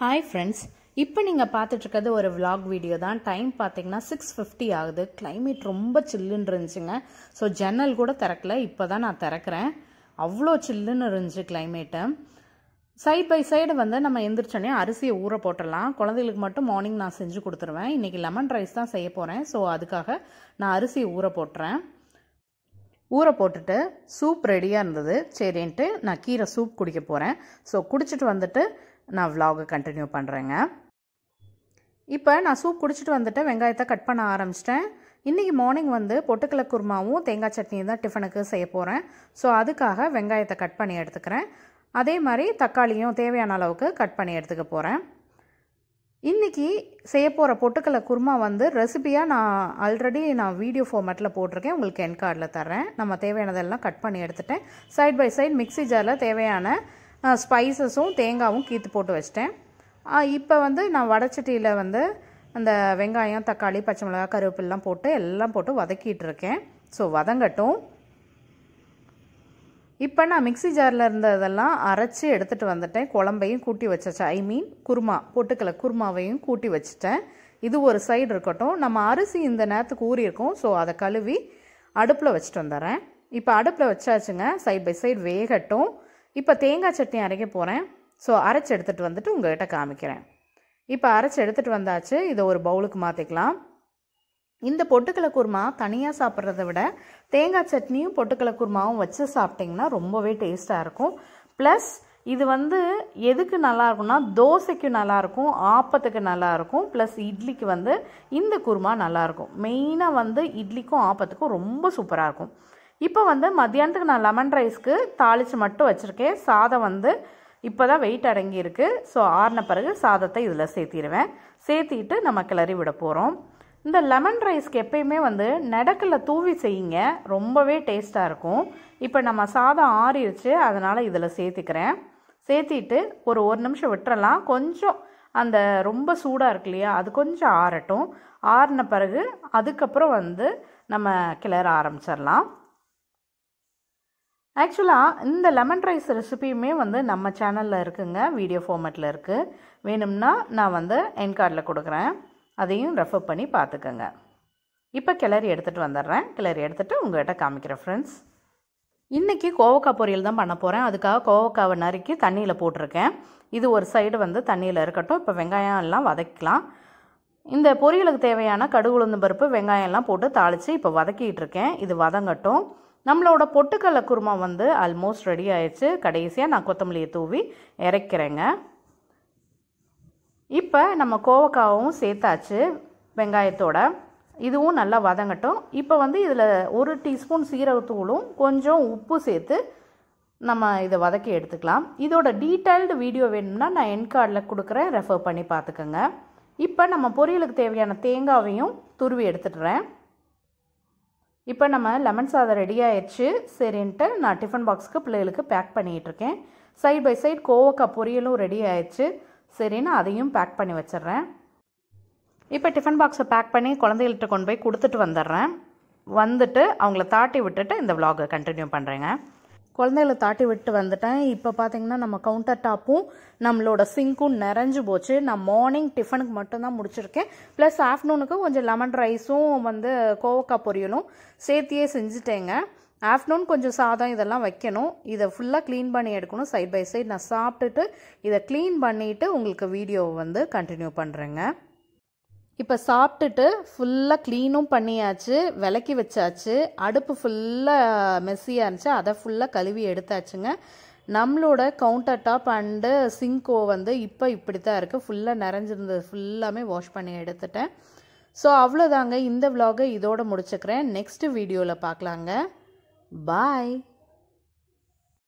Hi friends, இப்போ நீங்க பார்த்துட்டு இருக்கிறது ஒரு vlog வீடியோ தான். டைம் பாத்தீங்கன்னா 6:50 ஆகுது. கிளைமேட் ரொம்ப சில்லுன்னு இருந்துச்சுங்க. ஸோ ஜன்னல் கூட திறக்கல, இப்போதான் நான் திறக்கிறேன். அவ்வளோ சில்லுன்னு இருந்துச்சு கிளைமேட்டு. சைட் பை சைடு வந்து நம்ம எந்திரிச்சோடனே அரிசியை ஊற போட்டுடலாம். குழந்தைகளுக்கு மட்டும் மார்னிங் நான் செஞ்சு கொடுத்துருவேன். இன்னைக்கு லெமன் ரைஸ் தான் செய்ய போகிறேன். ஸோ அதுக்காக நான் அரிசியை ஊற போட்டுறேன். ஊற போட்டுட்டு சூப் ரெடியாக இருந்தது. சரின்ட்டு நான் கீரை சூப் குடிக்க போகிறேன். ஸோ குடிச்சிட்டு வந்துட்டு நான் vlog-ஐ கண்டினியூ பண்ணுறேங்க. இப்போ நான் சூப் குடிச்சிட்டு வந்துட்டு வெங்காயத்தை கட் பண்ண ஆரம்பிச்சிட்டேன். இன்றைக்கி மார்னிங் வந்து பொட்டுக்கடலை குருமாவும் தேங்காய் சட்னியும் தான் டிஃபனுக்கு செய்ய போகிறேன். ஸோ அதுக்காக வெங்காயத்தை கட் பண்ணி எடுத்துக்கிறேன். அதே மாதிரி தக்காளியும் தேவையான அளவுக்கு கட் பண்ணி எடுத்துக்க போகிறேன். இன்றைக்கி செய்ய போகிற பொட்டுக்கடலை குருமா வந்து ரெசிபியாக நான் ஆல்ரெடி வீடியோ ஃபார்மேட்டில் போட்டிருக்கேன். உங்களுக்கு என் கார்டில் தர்றேன். நம்ம தேவையானதெல்லாம் கட் பண்ணி எடுத்துட்டேன். சைட் பை சைட் மிக்ஸி ஜாரில் தேவையான ஸ்பைசஸும் தேங்காயும் கீத்து போட்டு வச்சிட்டேன். இப்போ வந்து நான் வடச்சட்டியில் வந்து அந்த வெங்காயம், தக்காளி, பச்சை மிளகாய், கருவேப்பிலாம் போட்டு எல்லாம் போட்டு வதக்கிட்டு இருக்கேன். ஸோ வதங்கட்டும். இப்போ நான் மிக்ஸி ஜாரில் இருந்ததெல்லாம் அரைச்சி எடுத்துகிட்டு வந்துட்டேன். குழம்பையும் கூட்டி வச்சாச்சு. குருமா, பொட்டுக்கடலை குருமாவையும் கூட்டி வச்சுட்டேன். இது ஒரு சைடு இருக்கட்டும். நம்ம அரிசி இந்த நேரத்துக்கு ஊறி இருக்கும். ஸோ அதை கழுவி அடுப்பில் வச்சுட்டு வந்துடுறேன். இப்போ அடுப்பில் வச்சாச்சுங்க. சைட் பை சைடு வேகட்டும். இப்போ தேங்காய் சட்னி அரைக்க போகிறேன். ஸோ அரைச்சி எடுத்துகிட்டு வந்துட்டு உங்கள்கிட்ட காமிக்கிறேன். இப்போ அரைச்சி எடுத்துகிட்டு வந்தாச்சு. இதை ஒரு பவுலுக்கு மாற்றிக்கலாம். இந்த பொட்டுக்கடலை குருமா தனியாக சாப்பிட்றத விட தேங்காய் சட்னியும் பொட்டுக்கடலை குருமாவும் வச்சு சாப்பிட்டிங்கன்னா ரொம்பவே டேஸ்ட்டாக இருக்கும். ப்ளஸ் இது வந்து எதுக்கு நல்லாயிருக்கும்னா தோசைக்கு நல்லாயிருக்கும், ஆப்பத்துக்கு நல்லாயிருக்கும், ப்ளஸ் இட்லிக்கு வந்து இந்த குருமா நல்லாயிருக்கும். மெயினாக வந்து இட்லிக்கும் ஆப்பத்துக்கும் ரொம்ப சூப்பராக இருக்கும். இப்போ வந்து மத்தியானத்துக்கு நான் லெமன் ரைஸ்க்கு தாளித்து மட்டும் வச்சுருக்கேன். சாதம் வந்து இப்போ தான் வெயிட் அடங்கியிருக்கு. ஸோ ஆறின பிறகு சாதத்தை இதில் சேர்த்திடுவேன். சேர்த்திட்டு நம்ம கிளறி விட போகிறோம். இந்த லெமன் ரைஸ்க்கு எப்பயுமே வந்து நெடக்கல்ல தூவி செய்யுங்க, ரொம்பவே டேஸ்ட்டாக இருக்கும். இப்போ நம்ம சாதம் ஆறிடுச்சு, அதனால் இதில் சேர்த்திக்கிறேன். சேர்த்திட்டு ஒரு நிமிஷம் விட்டுறலாம். கொஞ்சம் அந்த ரொம்ப சூடாக இருக்கு இல்லையா, அது கொஞ்சம் ஆறட்டும். ஆறின பிறகு அதுக்கப்புறம் வந்து நம்ம கிளற ஆரம்பிச்சிடலாம். ஆக்சுவலாக இந்த லெமன் ரைஸ் ரெசிபியுமே வந்து நம்ம சேனலில் இருக்குங்க, வீடியோ ஃபார்மேட்டில் இருக்குது. வேணும்னா நான் வந்து என் கார்டில் கொடுக்குறேன், அதையும் ரெஃபர் பண்ணி பார்த்துக்கோங்க. இப்போ கிளறி எடுத்துகிட்டு வந்துடுறேன். கிளறி எடுத்துகிட்டு உங்கள்கிட்ட காமிக்கிறேன் ஃப்ரெண்ட்ஸ். இன்றைக்கி கோவக்காய் பொரியல் தான் பண்ண போகிறேன். அதுக்காக கோவக்காவை நறுக்கி தண்ணியில் போட்டிருக்கேன். இது ஒரு சைடு வந்து தண்ணியில் இருக்கட்டும். இப்போ வெங்காயம் எல்லாம் வதக்கலாம். இந்த பொரியலுக்கு தேவையான கடுகு, உளுந்து பருப்பு, வெங்காயம் எல்லாம் போட்டு தாளித்து இப்போ வதக்கிட்டு இருக்கேன். இது வதங்கட்டும். நம்மளோட பொட்டுக்கடலை குருமா வந்து ஆல்மோஸ்ட் ரெடி ஆயிடுச்சு. கடைசியாக நான் கொத்தமல்லியை தூவி இறக்கிறேங்க. இப்போ நம்ம கோவக்காவும் சேர்த்தாச்சு வெங்காயத்தோட. இதுவும் நல்லா வதங்கட்டும். இப்போ வந்து இதில் 1 டீஸ்பூன் சீரகத்தூளும் கொஞ்சம் உப்பு சேர்த்து நம்ம இதை வதக்கி எடுத்துக்கலாம். இதோட டீட்டெயில்டு வீடியோ வேணும்னா நான் என் கார்டில் கொடுக்குறேன், ரெஃபர் பண்ணி பார்த்துக்கோங்க. இப்போ நம்ம பொரியலுக்கு தேவையான தேங்காவையும் துருவி எடுத்துடுறேன். இப்போ நம்ம லெமன் சாதம் ரெடி ஆயிடுச்சு. சரின்ட்டு நான் டிஃபன் பாக்ஸுக்கு பிள்ளைகளுக்கு பேக் பண்ணிகிட்ருக்கேன். சைட் பை சைட் கோவக்காய் பொரியலும் ரெடி ஆயிடுச்சு. சரின்னு அதையும் பேக் பண்ணி வச்சிட்றேன். இப்போ டிஃபன் பாக்ஸை பேக் பண்ணி குழந்தைகள்கிட்ட கொண்டு போய் கொடுத்துட்டு வந்துடுறேன். வந்துட்டு அவங்கள தாட்டி விட்டுட்டு இந்த vlog-ஐ கண்டினியூ பண்ணுறேங்க. குழந்தைகளை தாட்டி விட்டு வந்துட்டேன். இப்போ பார்த்தீங்கன்னா நம்ம கவுண்டர் டாப்பும் நம்மளோட சிங்க்கும் நிறைஞ்சு போச்சு. நான் மார்னிங் டிஃபனுக்கு மட்டும்தான் முடிச்சிருக்கேன். ப்ளஸ் ஆஃப்டர்நூனுக்கு கொஞ்சம் லெமன் ரைஸும் வந்து கோவக்காய் பொரியலும் சேர்த்தியே செஞ்சுட்டேங்க. ஆஃப்டர்நூன் கொஞ்சம் சாதம் இதெல்லாம் வைக்கணும். இதை ஃபுல்லாக க்ளீன் பண்ணி எடுக்கணும். சைட் பை சைட் நான் சாப்பிட்டுட்டு இதை க்ளீன் பண்ணிவிட்டு உங்களுக்கு வீடியோவை வந்து கண்டினியூ பண்ணுறேங்க. இப்போ சாப்பிட்டுட்டு ஃபுல்லாக க்ளீனும் பண்ணியாச்சு, விளக்கி வச்சாச்சு. அடுப்பு ஃபுல்லாக மெஸ்ஸியாக இருந்துச்சு, அதை ஃபுல்லாக கழுவி எடுத்தாச்சுங்க. நம்மளோட கவுண்டர் டாப் அண்டு சிங்க்கோ வந்து இப்போ இப்படி தான் இருக்குது. ஃபுல்லாக நிறைஞ்சிருந்தது ஃபுல்லாமே வாஷ் பண்ணி எடுத்துட்டேன். ஸோ அவ்வளோதாங்க. இந்த vlog-ஐ இதோடு முடிச்சுக்கிறேன். நெக்ஸ்ட் வீடியோவில் பார்க்கலாங்க. பாய்.